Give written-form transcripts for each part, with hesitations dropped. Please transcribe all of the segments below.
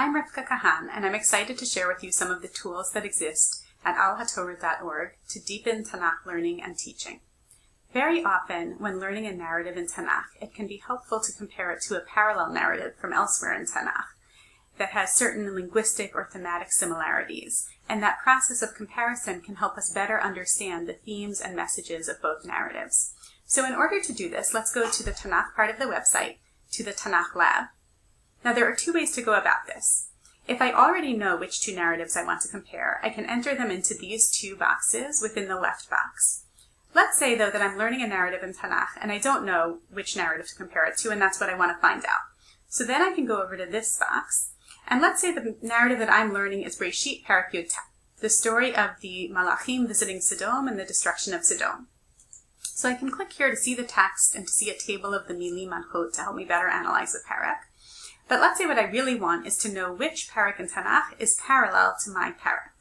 I'm Rivka Kahan, and I'm excited to share with you some of the tools that exist at al-hatorah.org to deepen Tanakh learning and teaching. Very often, when learning a narrative in Tanakh, it can be helpful to compare it to a parallel narrative from elsewhere in Tanakh that has certain linguistic or thematic similarities, and that process of comparison can help us better understand the themes and messages of both narratives. So in order to do this, let's go to the Tanakh part of the website, to the Tanakh Lab. Now there are two ways to go about this. If I already know which two narratives I want to compare, I can enter them into these two boxes within the left box. Let's say, though, that I'm learning a narrative in Tanakh, and I don't know which narrative to compare it to, and that's what I want to find out. So then I can go over to this box, and let's say the narrative that I'm learning is Bereshit Perek Yud Tet, the story of the Malachim visiting Sedom and the destruction of Sedom. So I can click here to see the text and to see a table of the Milim Manchot to help me better analyze the Perek. But let's say what I really want is to know which Perek in Tanakh is parallel to my Perek.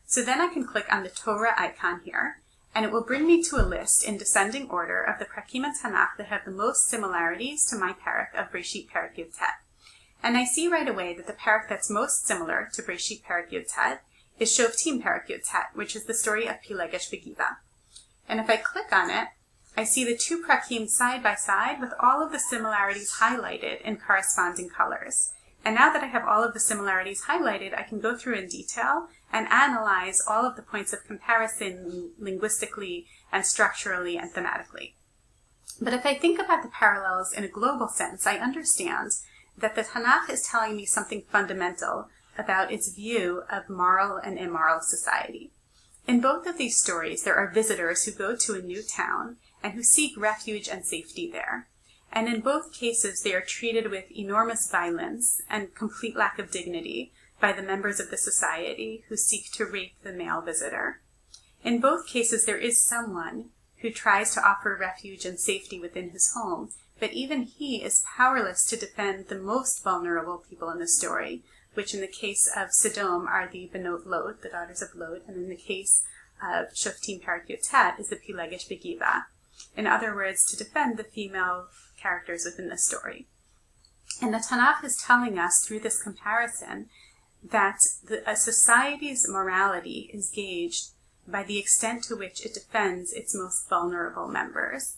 So then I can click on the Torah icon here, and it will bring me to a list in descending order of the Perakim in Tanakh that have the most similarities to my Perek of Bereshit Perek Yud Tet. And I see right away that the Perek that's most similar to Bereshit Perek Yud Tet is Shofetim Perek Yud Tet, which is the story of Pilegesh Begivah. And if I click on it, I see the two Perakim side by side with all of the similarities highlighted in corresponding colors. And now that I have all of the similarities highlighted, I can go through in detail and analyze all of the points of comparison linguistically and structurally and thematically. But if I think about the parallels in a global sense, I understand that the Tanakh is telling me something fundamental about its view of moral and immoral society. In both of these stories, there are visitors who go to a new town and who seek refuge and safety there. And in both cases, they are treated with enormous violence and complete lack of dignity by the members of the society who seek to rape the male visitor. In both cases, there is someone who tries to offer refuge and safety within his home, but even he is powerless to defend the most vulnerable people in the story, which in the case of Sedom are the Benot Lod, the daughters of Lod, and in the case of Shofetim Perek Yud Tet is the Pilegesh Begivah. In other words, to defend the female characters within the story. And the Tanakh is telling us through this comparison that a society's morality is gauged by the extent to which it defends its most vulnerable members,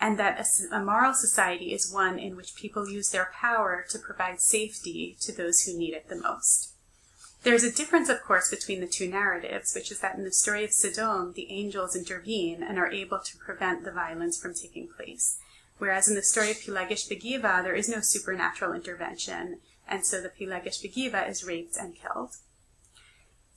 and that a moral society is one in which people use their power to provide safety to those who need it the most. There's a difference, of course, between the two narratives, which is that in the story of Sedom, the angels intervene and are able to prevent the violence from taking place. Whereas in the story of Pilegesh Begivah, there is no supernatural intervention, and so the Pilegesh Begivah is raped and killed.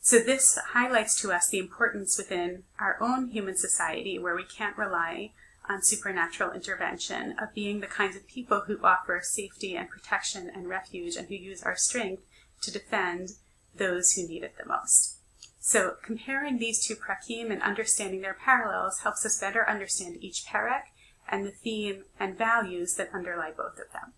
So this highlights to us the importance within our own human society, where we can't rely on supernatural intervention, of being the kinds of people who offer safety and protection and refuge, and who use our strength to defend those who need it the most. So comparing these two Perakim and understanding their parallels helps us better understand each Perek and the theme and values that underlie both of them.